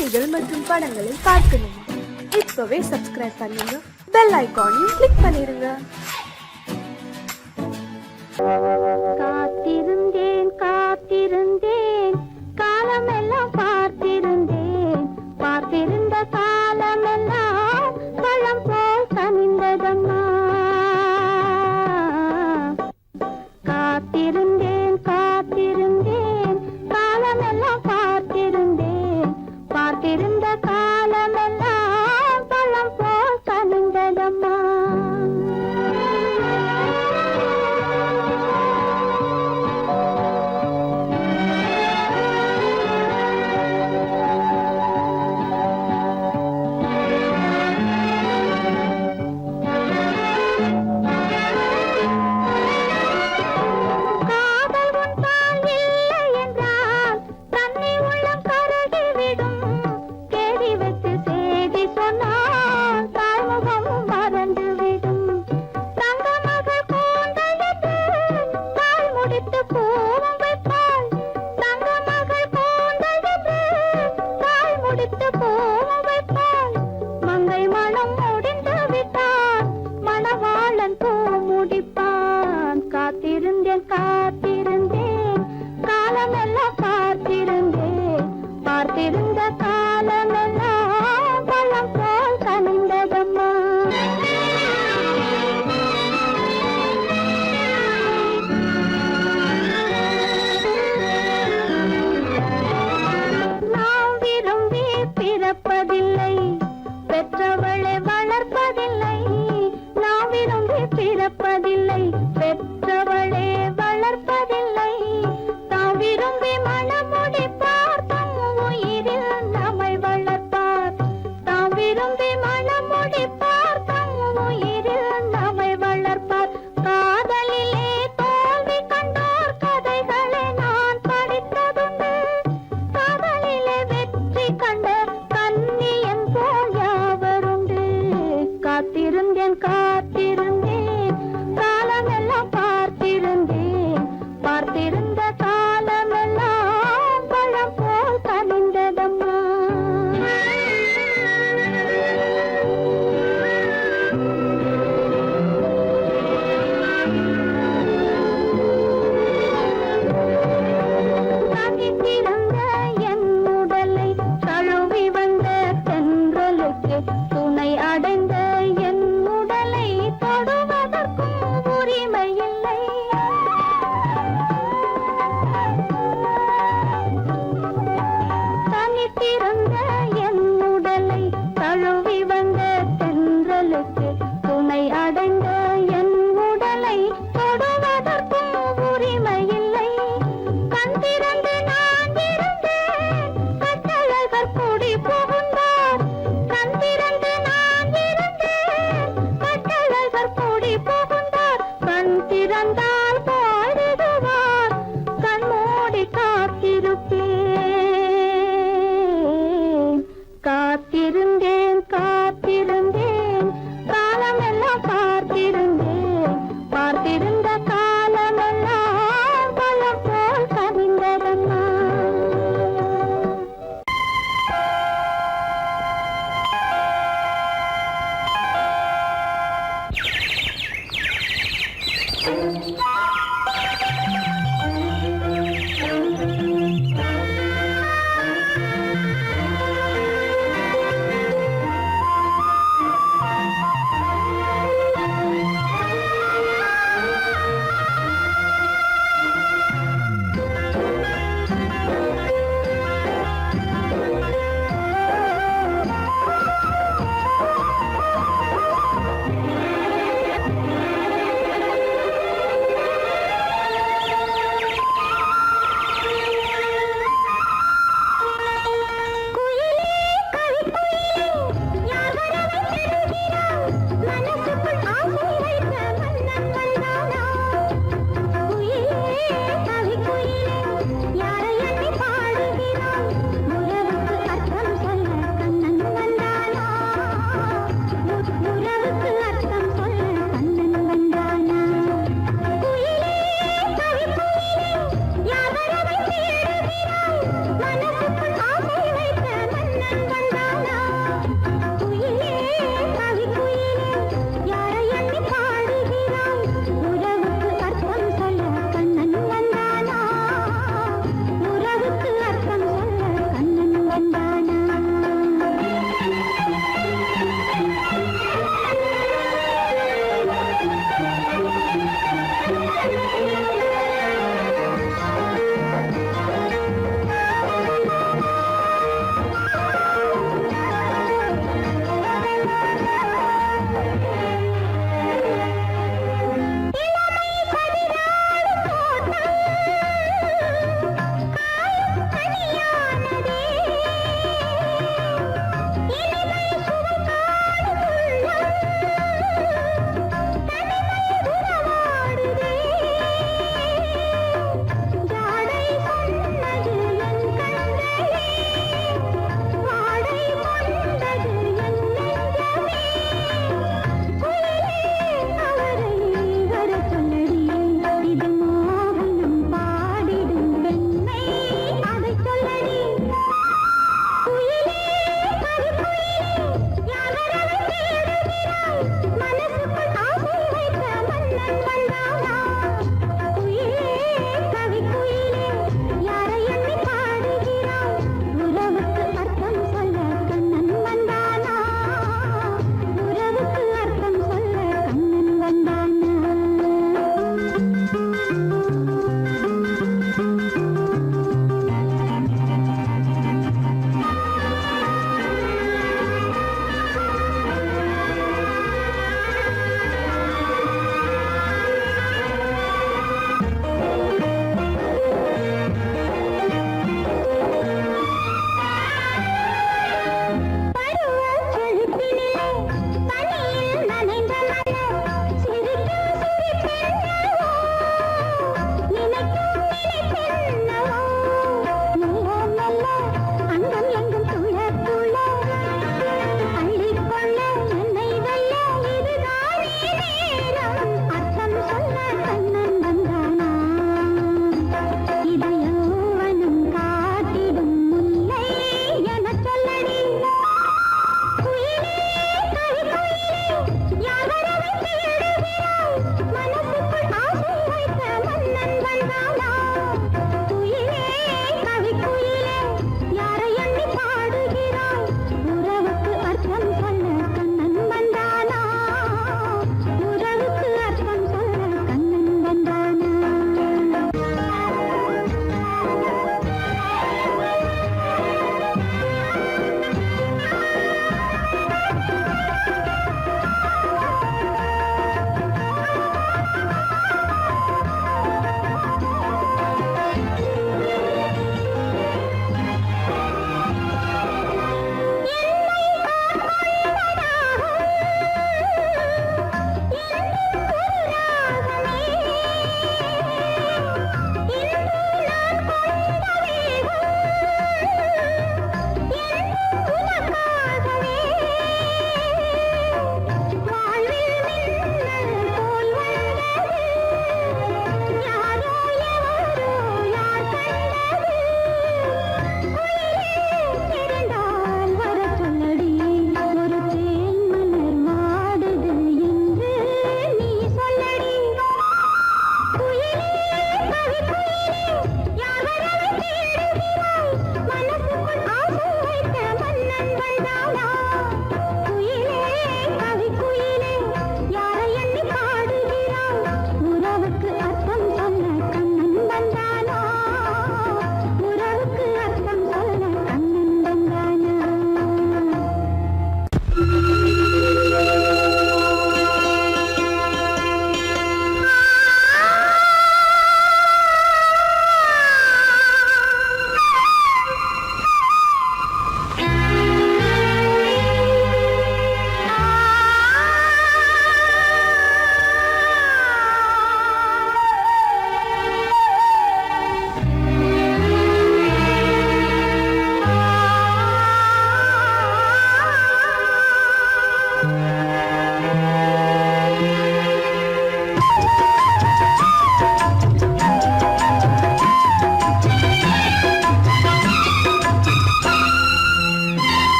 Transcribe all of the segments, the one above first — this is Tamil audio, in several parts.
கதைகள் மற்றும் படங்களை பார்க்கணுமா? இப்பவே சப்ஸ்கிரைப் பண்ணுங்க, பெல் ஐகானையும் கிளிக் பண்ணிருங்க. காத்திருந்தேன் காத்திருந்தேன் காலமெல்லாம் பார்த்திருந்தேன், பார்த்திருந்த காலமெல்லாம் பழம் போல் கனிந்ததம்மா. காத்திருந்தேன் காத்திருந்தேன் காலமெல்லாம் பார்த்திருந்தேன், பார்த்திருந்த காலமெல்லாம் பழம் போல் கனிந்ததம்மா.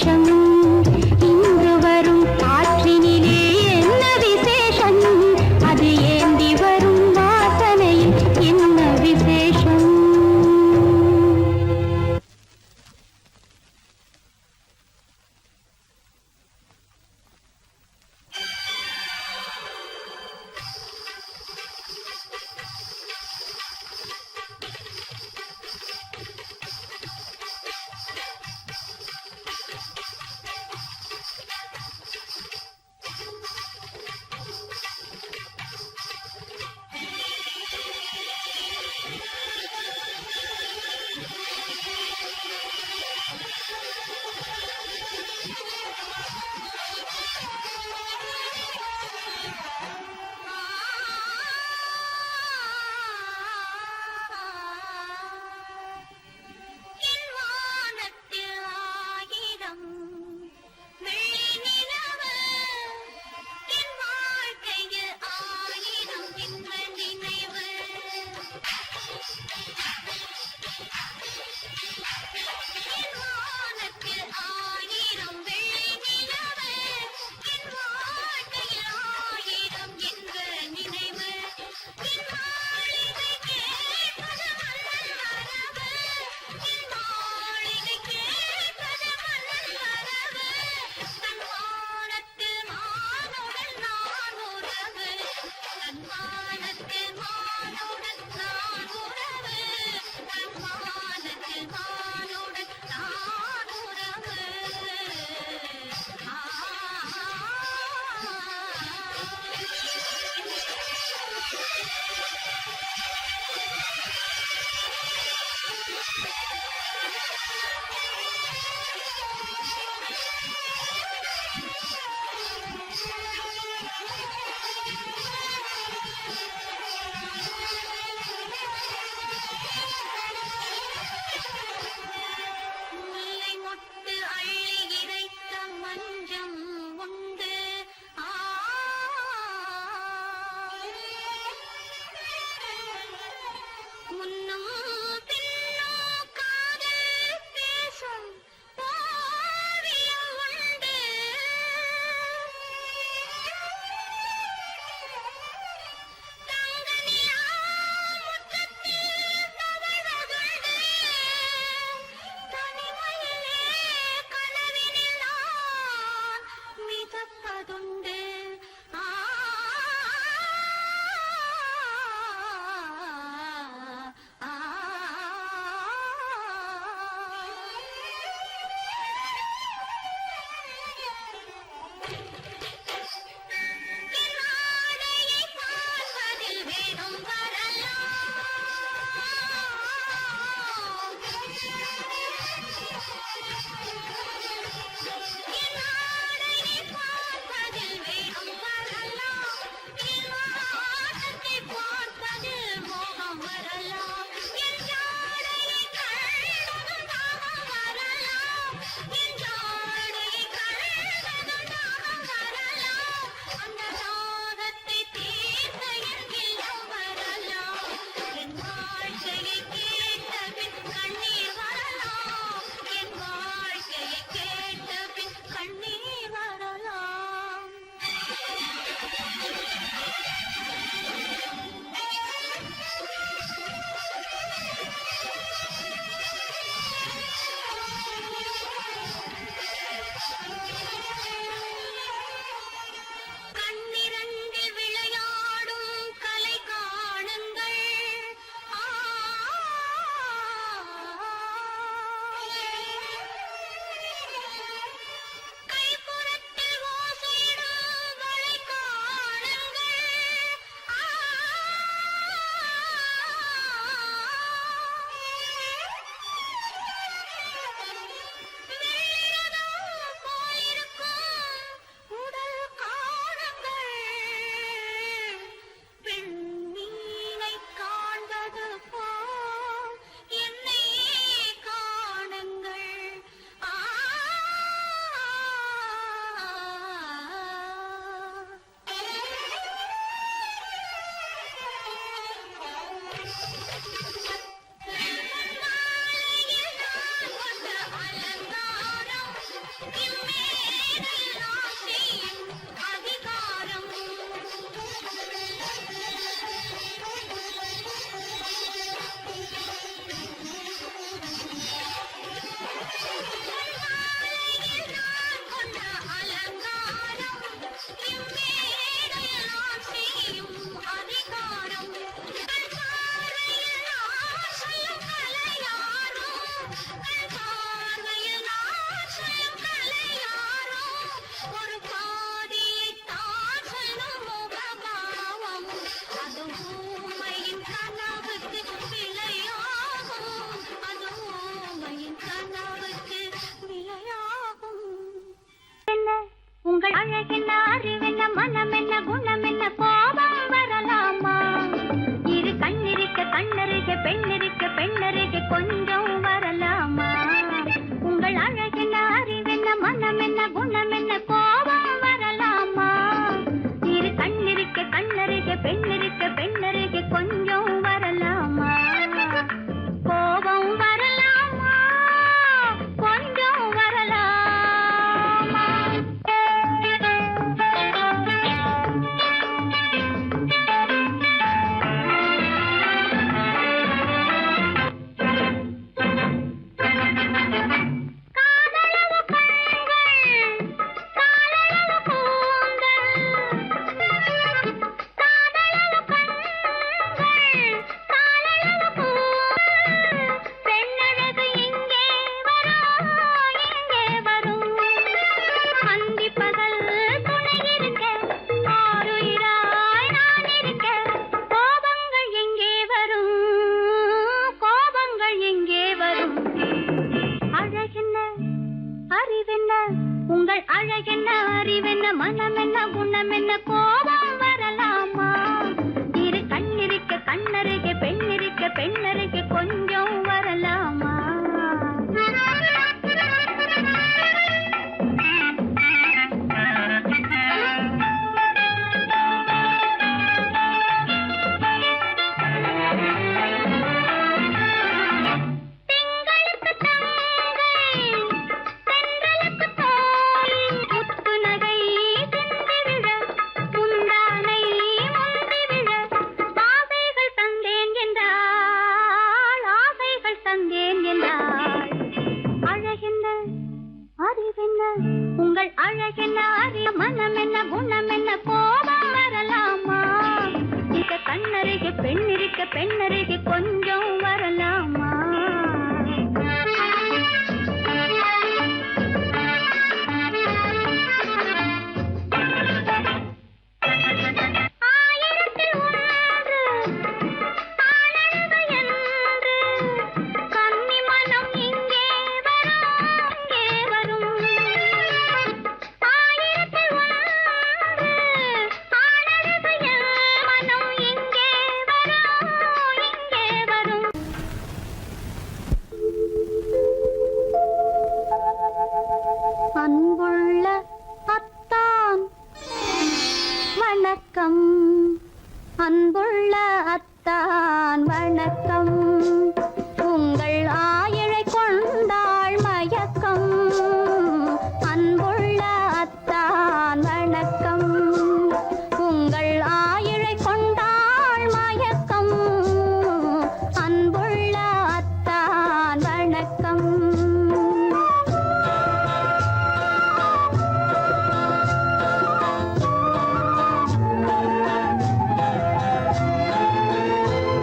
விசேஷம் இன்று வரும் காற்றினிலே என்ன விசேஷம் அது ஏந்தி வரும் வாசனையில் என்ன விசேஷம் உங்கள் அழகென்ன அறிவென்ன மனம் என்ன குணம் என்ன கோபம் வரலாமா இரு கண்ணிருக்க கண்ணருக பெண்ணிருக்க பெண்ணருக கொஞ்சம் வரலாமா உங்கள் அழகென்ன அறிவென்ன மனம் என்ன குணம் என்ன கோபம் வரலாமா இரு கண்ணிருக்க கண்ணருக பெண்ணிருக்க பெண்ணருக கொஞ்சம் வரலாமா கோபம் வரலாமா கொஞ்சம் வரலாமா காதலவு கண்கள் காதலவு கூந்தல் காதலவு கண்கள் காதலவு கூந்தல் பெண்ணழகு இங்கே வரும் அந்தி பகல் துணை இருக்க ஆருயிராய் நான் இருக்க கோபங்கள் எங்கே வரும் கோபங்கள் எங்கே வரும் அழகென்ன அறிவென்ன உங்கள் அழகென்ன அறிவென்ன மனம் என்ன குணம் என்ன கோபம் வரலாமா இரு கண்ணிருக்க கண்ணருக பெண்ணிருக்க பெண்ணருக கொஞ்சம் வரலாமா திங்களுக்கு தங்கை தென்றலுக்கு தோல் முத்து நகை சிந்தி விழ முந்தானை முந்தி விழ ஆசைகள் தந்தேன் என்றாள் ஆசைகள் தந்தேன் என்றாள் அழகென்ன அறிவென்ன உங்கள் அழகென்ன அறி மனம் என்ன குணம் என்ன கோபம் வரலாமா இத கண்ணருக பெண்ணிருக்க பெண்ணருக கொஞ்சம் வரலாமா ஆயிரத்தில் ஒன்று ஆனழகு என்று கன்னி மனம் இங்கே வரும் ஆயிரத்தில் ஒன்று ஆனழகு மனம் இங்கே வரும் அன்புள்ள அத்தான் வணக்கம் அன்புள்ள அத்தான் வணக்கம் உங்கள் ஆயிழை கொண்டாள் மயக்கம் அன்புள்ள அத்தான் வணக்கம் உங்கள் ஆயிழை கொண்டாள் மயக்கம் அன்புள்ள அத்தான் வணக்கம்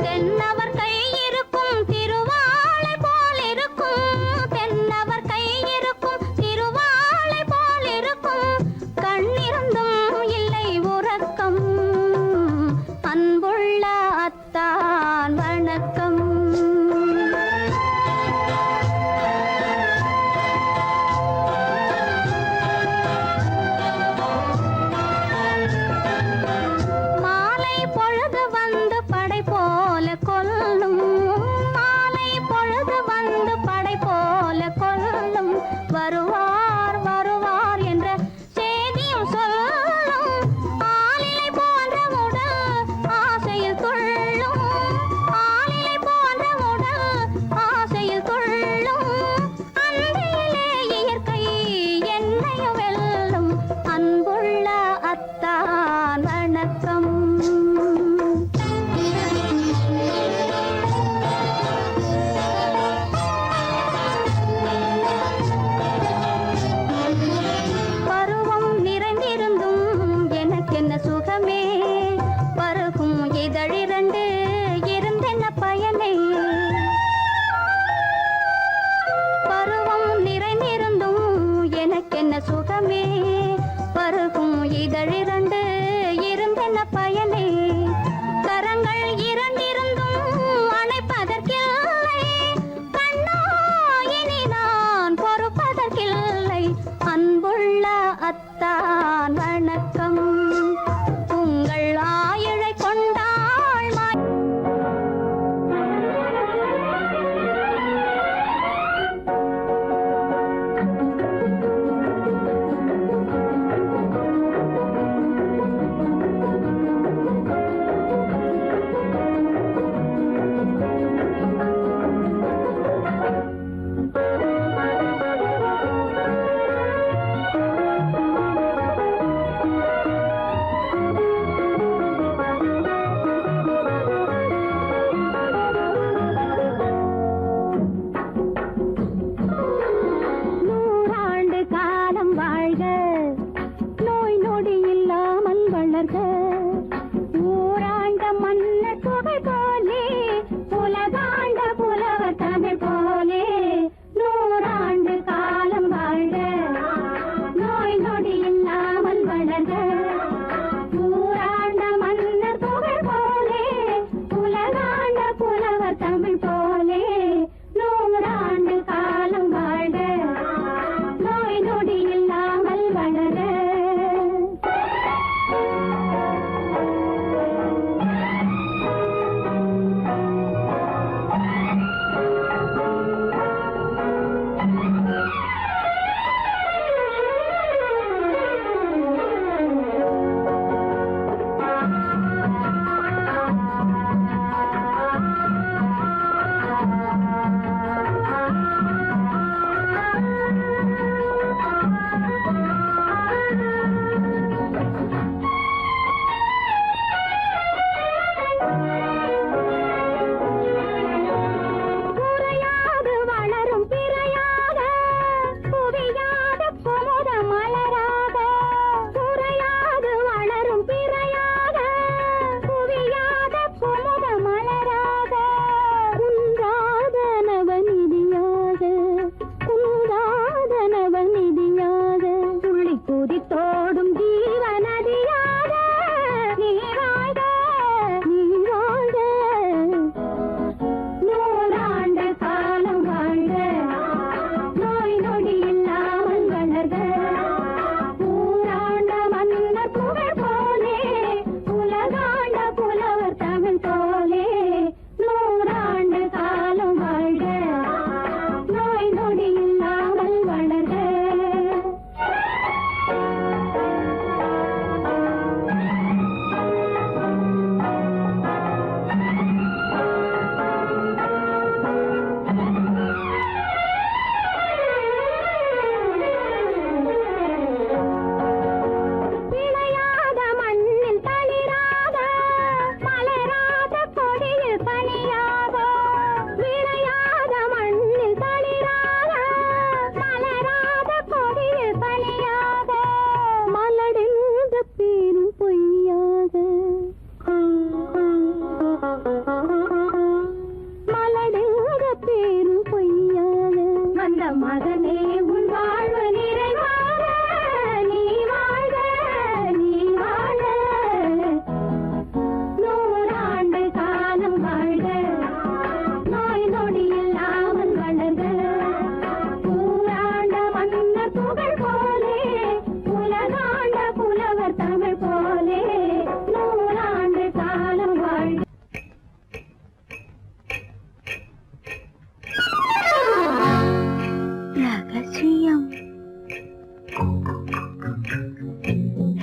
தென்னவர் கை இருக்கும் திருவாளை போல் இருக்கும் தென்னவர் கை இருக்கும் திருவாளை போல் இருக்கும் கண்ணிருந்தும் இல்லை உறக்கம் அன்புள்ள அத்தான் வணக்கம் மாலை பொழுது வந்து படை போல கொல்லும் மாலை பொழுது வந்து படை போல கொல்லும் வருவார் வருவார் என்ற செய்தியும் சொல்லும் ஆளிலை போன்ற உடல் ஆசையில் துள்ளும் ஆளிலை போன்ற உடல் ஆசையில் துள்ளும் அன்றையிலே இயற்கை என்னையும் வெல்லும் அன்புள்ள அத்தான் வணக்கம் பருவம் நிறைந்திருந்தும் எனக்கென்ன சுகமே பருகும் இதழிரண்டு இருந்தென்ன பயனே பருவம் நிறைந்திருந்தும் எனக்கென்ன சுகமே பருகும் இதழிரண்டு இருந்தென்ன பயனே கரங்கள் இரண்டிருந்தும் அணைப்பதற்கில்லை கண்ணா இனி நான் பொறுப்பதற்கில்லை அன்புள்ள அத்தான்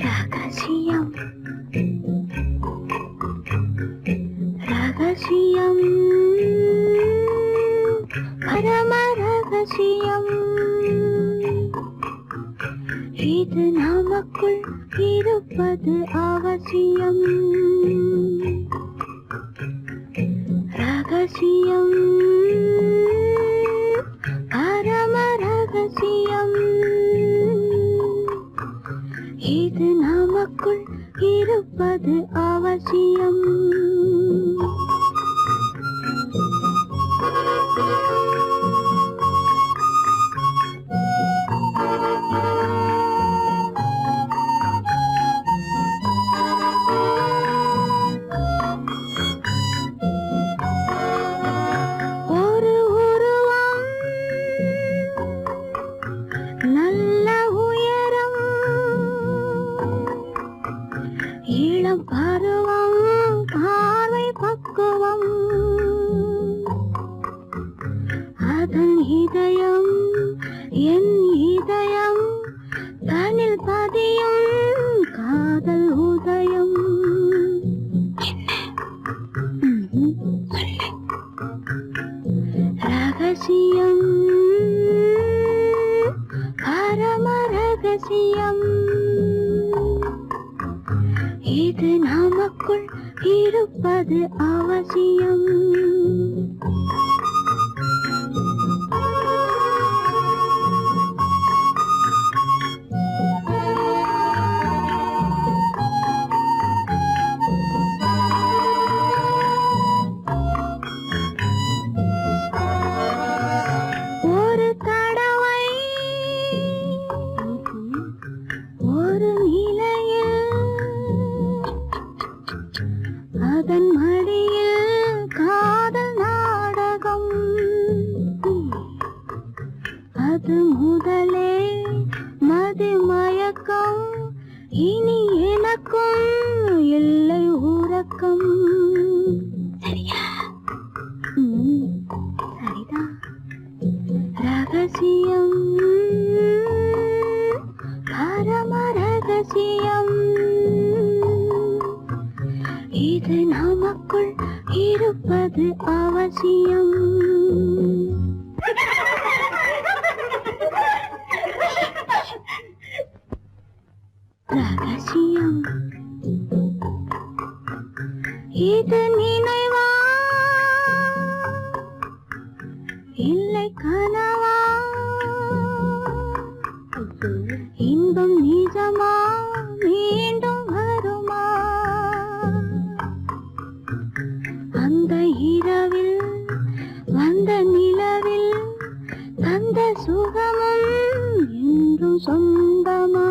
ரகசியம் ரகசியம் பரம ரகசியம் இது நமக்குள் இருப்பது அவசியம் ரகசியம் பரம ரகசியம் இது நமக்குள் இருப்பது அவசியம் ஒரு உருவம் நல்ல உயரம் இளம் பருவம் பார்வை பக்குவம் அதன் இதயம் என் இதயம் தனில் பதியும் காதல் உதயம் ரகசியம் பரம ரகசியம் இது நமக்குள் இருப்பது அவசியம் ஒரு தடவை ஒரு நிலையில் அதன் மடியில் காதல் நாடகம் அது முதலே மதிமயக்கம் இனி எனக்கும் இல்லை உறக்கம் சரியா சரிதான் ரகசியம் பரம ரகசியம் இது நமக்குள் இருப்பது அவசியம் ரகசியம் இது நினைவா இல்லை கனவா இன்பம் நிஜமா மீண்டும் வருமா அந்த இரவில் வந்த நிலவில் தந்த சுகமும் என்றும் சொந்தமா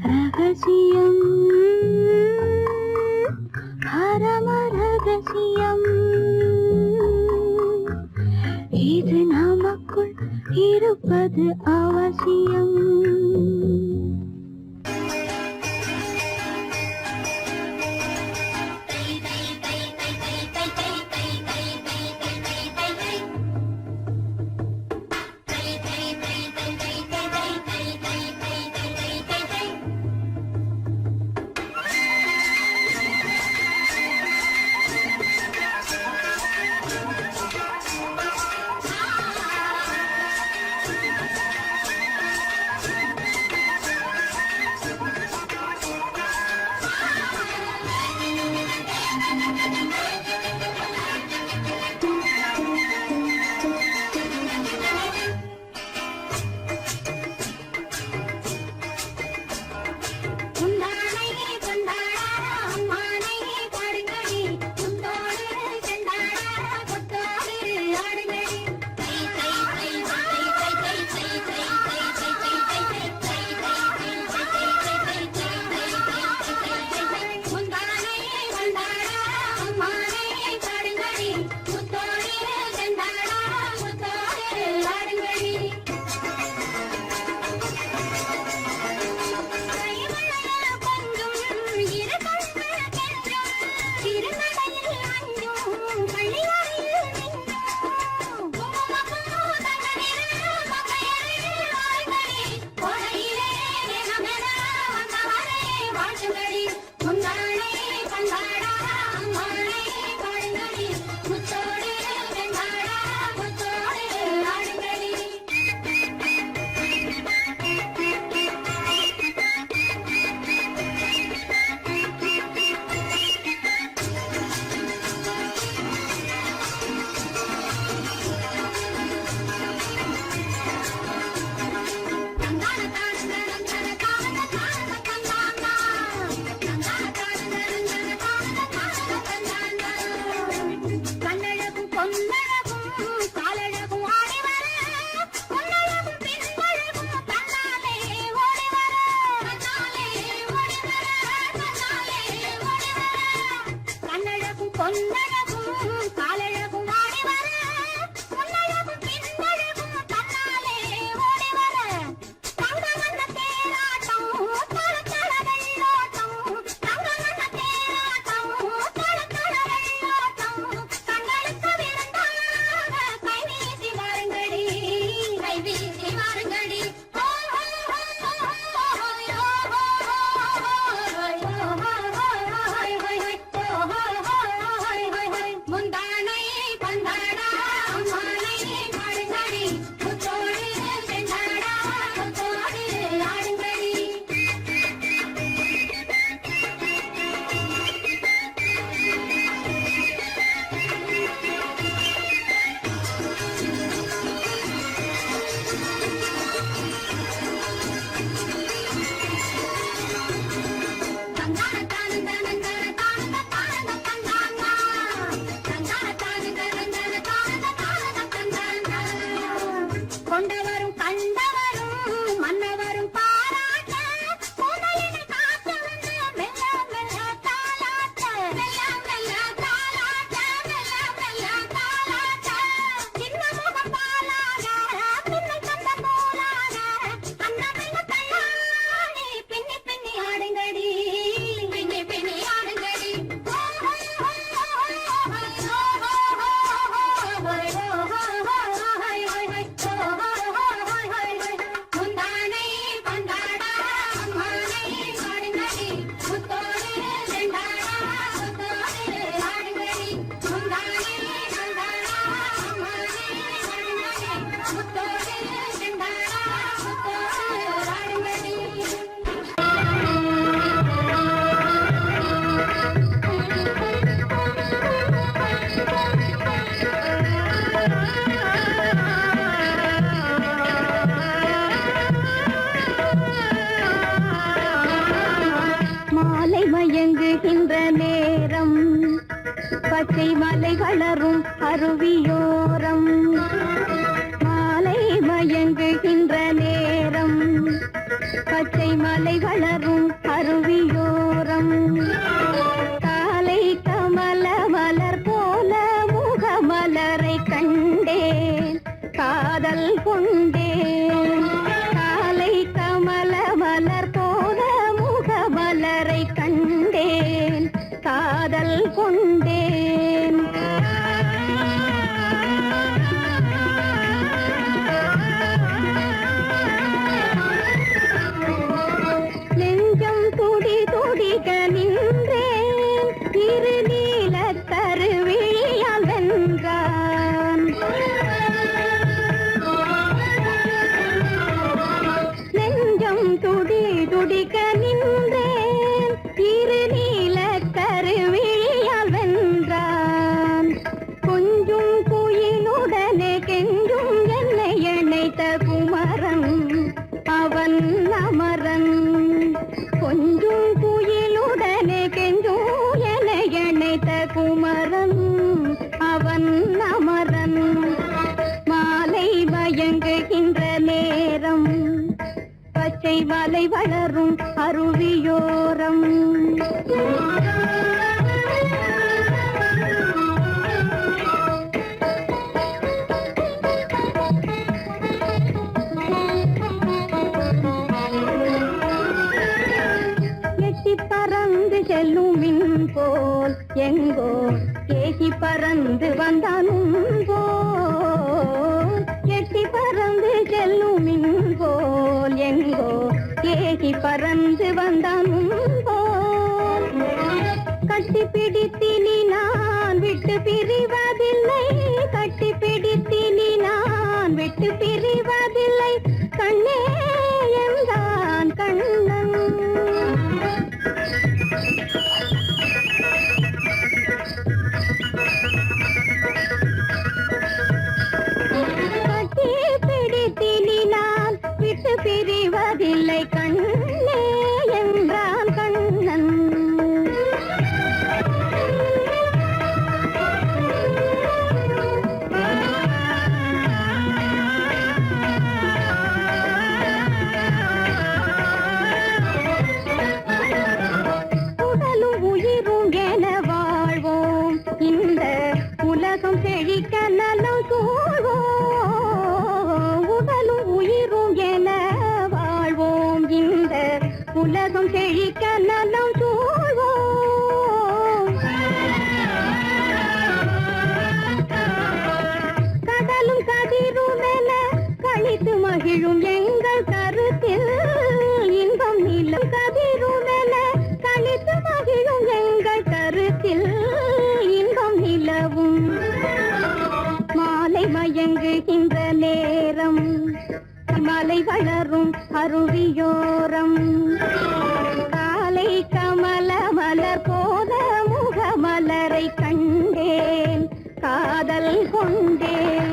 ரகசியம் பரம ரகசியம் இது நமக்குள் இருப்பது அவசியம் வாருங்கடி முந்தானை பந்தாடா அம்மானை பாடுங்கடி முத்தோடு செந்தாடா முத்தோடு ஆடுங்கடி கொண்டவரும் கண்டவரும் மன்னவரும் பாராட்ட புதையினை காத்து வந்து மெல்ல மெல்ல தாலாட்ட மெல்ல மெல்ல தாலாட்ட மெல்ல மெல்ல தாலாட்ட சின்ன முகம் பாலாக பின்னை கண்ட போலாக அன்னமெல்ல தள்ளாடி பின்னி பின்னி ஆடுங்கடி பின்னி பின்னி ஆடுங்கடி முந்தானை பந்தாடா அம்மானை பாடுங்கடி முத்தோடு செந்தாடா முத்தோடு ஆடுங்கடி முந்தானை பந்தாடா அம்மானை பாடுங்கடி முத்தோடு செந்தாடா முத்தோடு ஆடுங்கடி மாலை மயங்குகின்ற நேரம் பச்சை மலை வளரும் அருவியோரம் மாலை மயங்குகின்ற நேரம் பச்சை மலை வளரும் அருவியோரம் காலை கமல மலர் போல முகமலரை கண்டேன் காதல் கொண்டேன் காலை கமல மலர் போல முகமலரை கண்டேன் காதல் கொண்டேன் நெஞ்சம் துடி துடிக்க நின்றேன் இரு நீல கருவிழியால் வென்றான் நெஞ்சம் துடி துடிக்க நின்றேன் இரு நீல கருவிழியால் வென்றான் கொஞ்சும் குயிலுடனே கெஞ்சும் என்னை இணைத்த குமரன் அவன் அமரன் கொஞ்சும் குயிலுடனே கெஞ்சும் என்னை இணைத்த குமரன் அவன் அமரன் மாலை மயங்குகின்ற நேரம் பச்சை மலை வளரும் அருவியோரம் எட்டி பறந்து செல்லும் மின் போல் எங்கோ ஏகி பறந்து வந்தாலும் போல் எட்டி பறந்து செல்லும் மின் போல் எங்கோ ஏகி பறந்து வந்தாலும் போல் கட்டி பிடித்தினி நான் விட்டு பிரிவதில்லை கட்டி பிடித்தினி நான் விட்டு பிரிவதில்லை கண்ணே என்றான் கண்ணன் கட்டி பிடித்தினி நான் விட்டு பிரிவதில்லை கண்ணே என்றான் கண்ணன் உடலும் உயிரும் என வாழ்வோம் இந்த உலகம் செழிக்க நலம் சூழ்வோம் உடலும் உயிரும் என வாழ்வோம் இந்த உலகம் செழிக்க நலம் சூழ்வோம் கடலும் கதிரும் என கழித்து மகிழும் சோலை வளரும் அருவியோரம் காலை கமல மலர் போல முகமலரை கண்டேன் காதல் கொண்டேன்.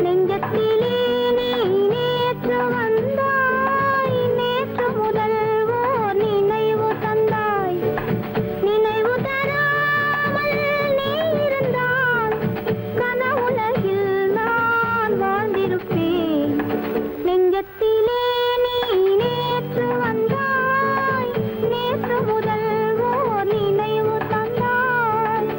நெஞ்சத்திலே நீ நேற்று வந்தாய், நேற்று முதல் ஓர் நினைவு தந்தாய். நினைவு தராமல் நீ இருந்தால் கனவுலகில் நான் வாழ்ந்திருப்பேன். நெஞ்சத்திலே நீ நேற்று வந்தாய், நேற்று முதல் ஓர் நினைவு தந்தாய்.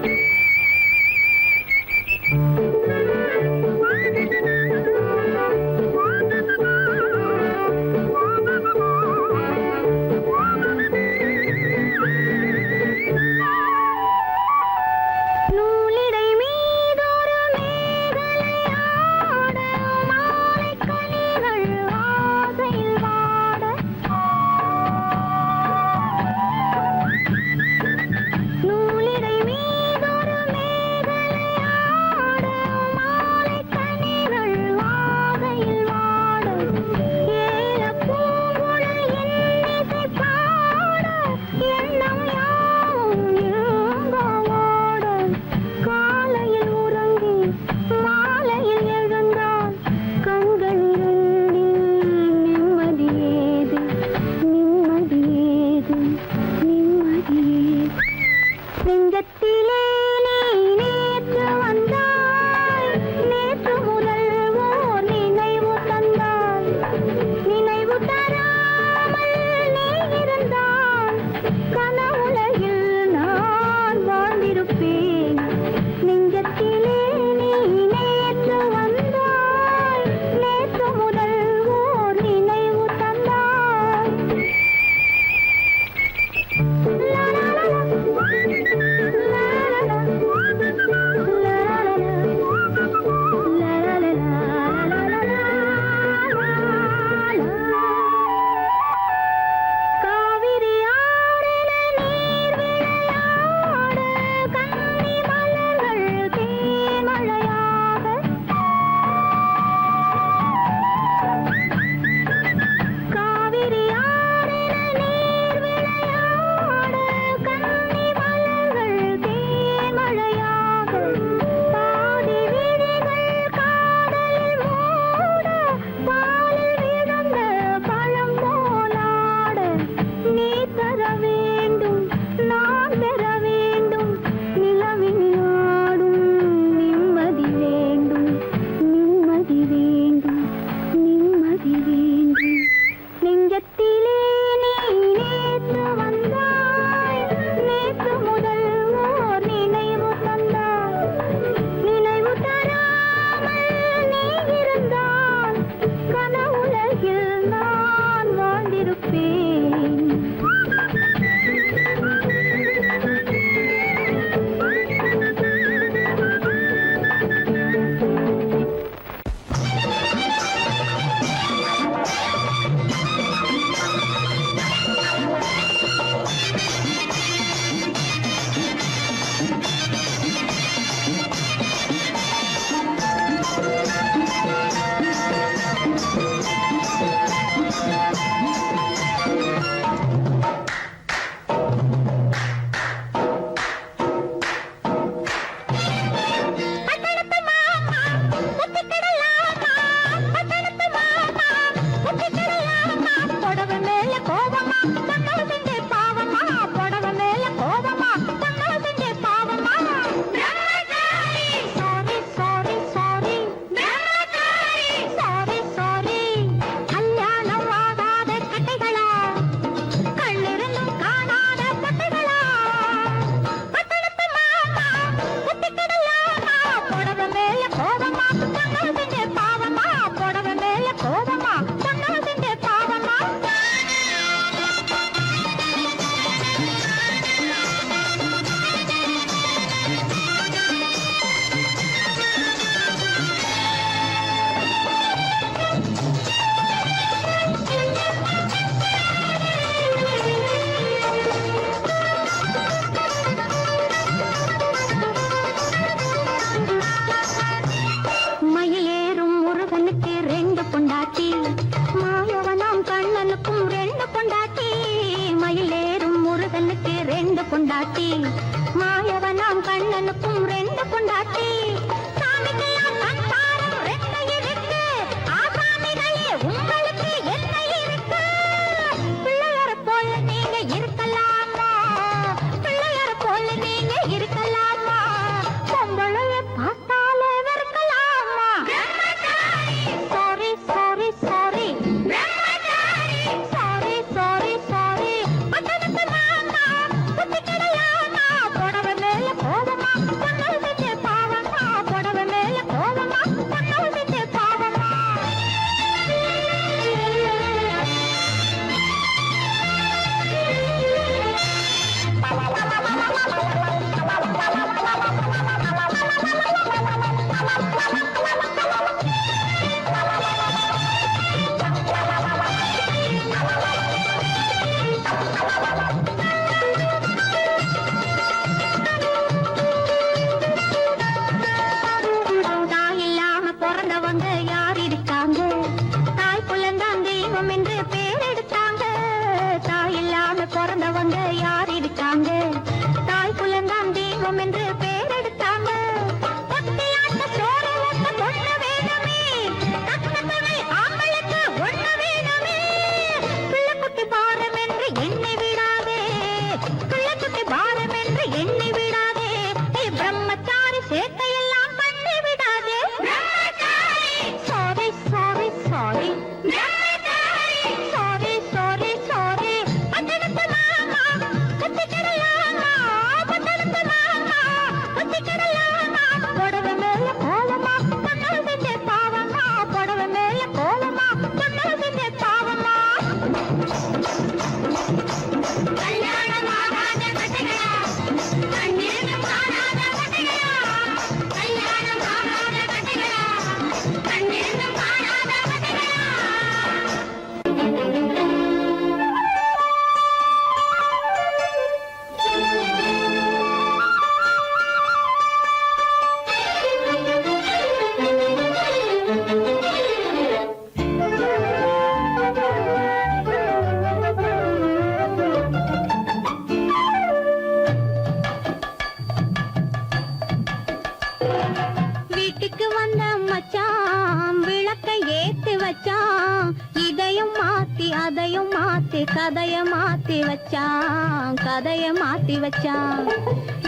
வந்த மச்சான் விளக்கை ஏத்தி வச்சான் இதையும் மாத்தி அதையும் மாத்தி கதைய மாத்தி வச்சான் கதைய மாத்தி வச்சான்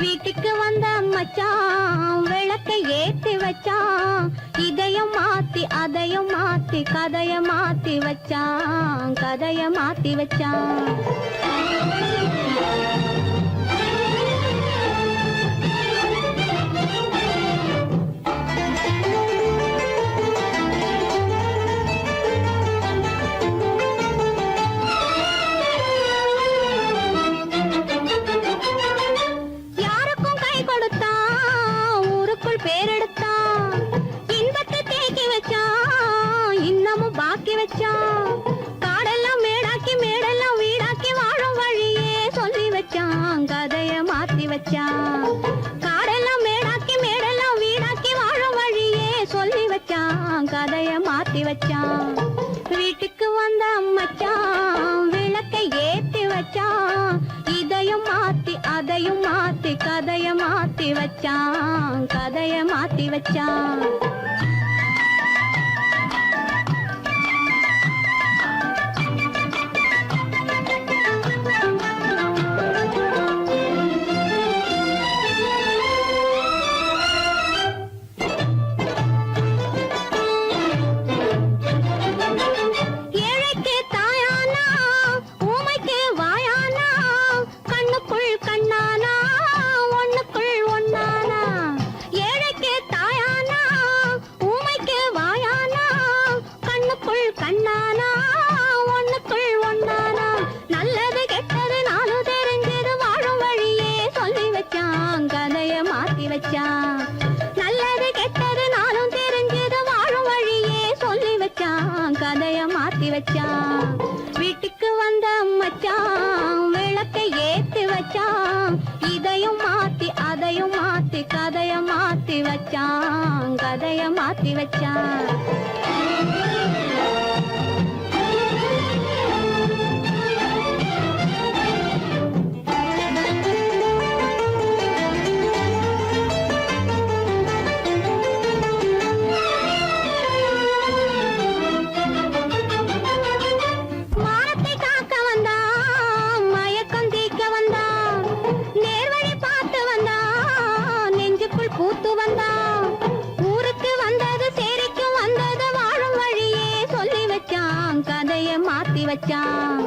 வீட்டுக்கு வந்த மச்சான் விளக்கை ஏத்தி வச்சான் இதையும் மாத்தி அதையும் மாத்தி கதைய மாத்தி வச்சான் கதைய மாத்தி வச்சான் யாருக்கும் கை கொடுத்தான் ஊருக்குள் பேரெடுத்தான் இன்பத்தை தேக்கி வச்சான் இன்னமும் பாக்கி வச்சான் காடெல்லாம் மேடாக்கி மேடெல்லாம் வீடாக்கி வாழும் வழியே சொல்லி வச்சான் கதைய மாத்தி வச்சான் காடெல்லாம் மேடாக்கி மேடெல்லாம் வீடாக்கி வாழும் வழியே சொல்லி வச்சான் கதைய மாத்தி வச்சான் வீட்டுக்கு வந்த மச்சான் விளக்கை ஏத்தி வச்சான் இதையும் மாத்தி அதையும் மாத்தி கதைய மாத்தி வச்சான் கதைய மாத்தி வச்சான் ஏழைக்கு தாயானா ஊமைக்கு வாயானா கண்ணுக்குள் கண்ணானா ஒண்ணுக்குள் ஒண்ணானா ஏழைக்கு தாயானா ஊமைக்கு வாயானா கண்ணுக்குள் கண்ணானா ஒண்ணுக்குள் ஒண்ணானா நல்லது கெட்டது நாலு தெரிஞ்சது வாழும் வழியே சொல்லி வச்சான் கதைய மாத்தி வச்சான் நல்லது கெட்டது நாளும் தெரிஞ்சது வாழும் வழியே சொல்லி வச்சான் கதைய மாத்தி வச்சான் வீட்டுக்கு வந்த மச்சான் விளக்கை ஏத்தி வச்சான் இதையும் மாத்தி அதையும் மாத்தி கதைய மாத்தி வச்சான் கதைய மாத்தி வச்சான் மானத்தை காக்க வந்தான் மயக்கம் தீக்க வந்தான் நேர்வழி பார்த்து வந்தான் நெஞ்சுக்குள் பூத்து வந்தான் ஊருக்கு வந்தது சேரிக்கு வந்தது வாழும் வழியே சொல்லி வச்சான் கதைய மாத்தி வச்சான்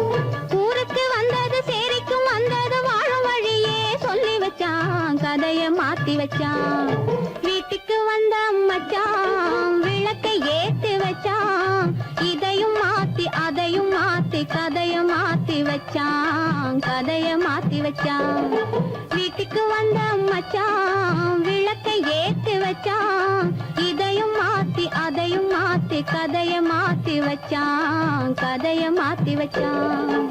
ஊருக்கு வந்தது சேரிக்கும் வந்தது வாழும் வழியே சொல்லி வச்சான் கதைய மாத்தி வச்சான் வீட்டுக்கு வந்த மச்சான் விளக்கை ஏத்தி வச்சான் இதையும் மாத்தி அதையும் மாத்தி கதைய மாத்தி வச்சான் கதைய மாத்தி வச்சான் வீட்டுக்கு வந்த மச்சான் விளக்கை ஏத்தி வச்சான் இதையும் மாத்தி அதையும் மாத்தி கதைய மாத்தி வச்சான் கதைய மாத்தி வச்சான்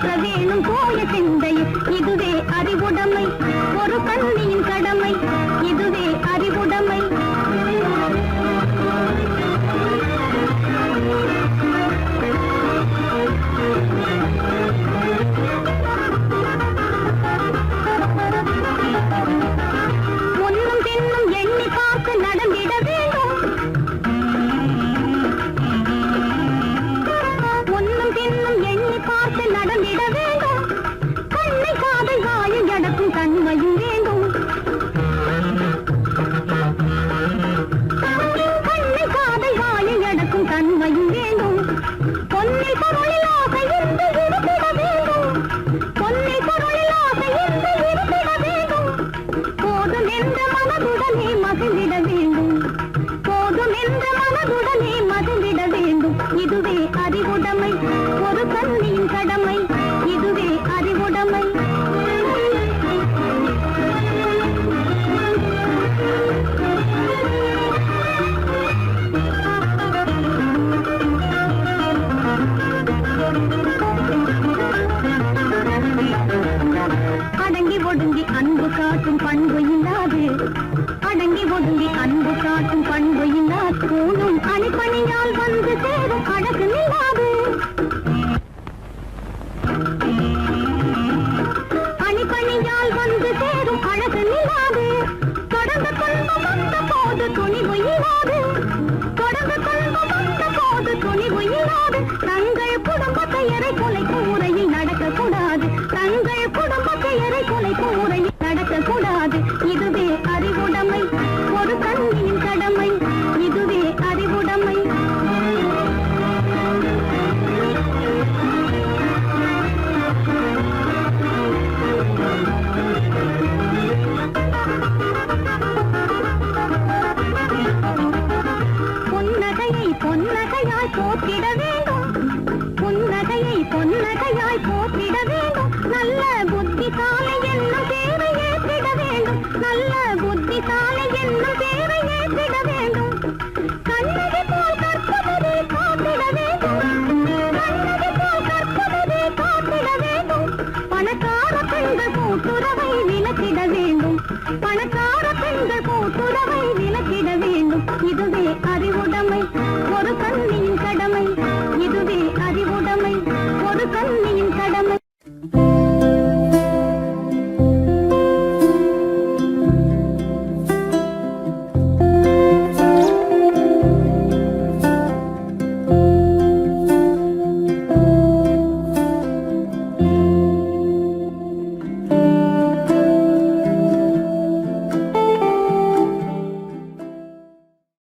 மாற்ற வேணும் போய சிந்தை இதுவே அறிவுடைமை ஒரு கண்ணியின் கடமை இதுவே அறிவுடைமை முன்னும் பின்னும் எண்ணி பார்த்து நடந்திட வேண்டும் முன்னும் பின்னும் எண்ணி பார்த்து நடந்திட வேண்டும் கண்ணை காதை வாயை அடக்கும் தன்மையும் வேண்டும் கண்ணை காதை வாயை அடக்கும் தன்மையும் வேண்டும் பொன்னில் பொருளில் ஆசை இருந்து இருந்திட வேண்டும் பொன்னில் பொருளில் ஆசை இருந்து இருந்திட வேண்டும் போதும் என்ற மனதுடனே மகிழ்ந்திட வேண்டும் போதும் என்ற மனதுடனே மகிழ்ந்திட வேண்டும் இதுவே அறிவுடைமை ஒரு கண்ணியின் கடமை இதுவே அறிவுடைமை அடங்கி ஒடுங்கி அன்பு காட்டும் பண்பு இல்லாது அடங்கி ஒடுங்கி அன்பு காட்டும் பண்பு இல்லாது கூடும் அணிப்பணியால் வந்து சேரும் அழகு நில்லாது அணிப்பணியால் வந்து சேரும் அழகு நில்லாது தொடர்ந்து துன்பம் வந்த போது துணிவு இல்லாது தொடர்ந்து துன்பம் வந்த போது துணிவு இல்லாது தங்கள் குடும்ப பெயரை கொலைக்கும் முறையில் நடக்கக்கூடாது தங்கள் குடும்ப பெயரை கொலைக்கும் முறையில் நடக்கக்கூடாது இதுவே அறிவுடைமை ஒரு கண்ணியின் கடமை இதுவே அறிவுடைமை புன்னகையை பொன்னகையாய் போற்றிட வேண்டும்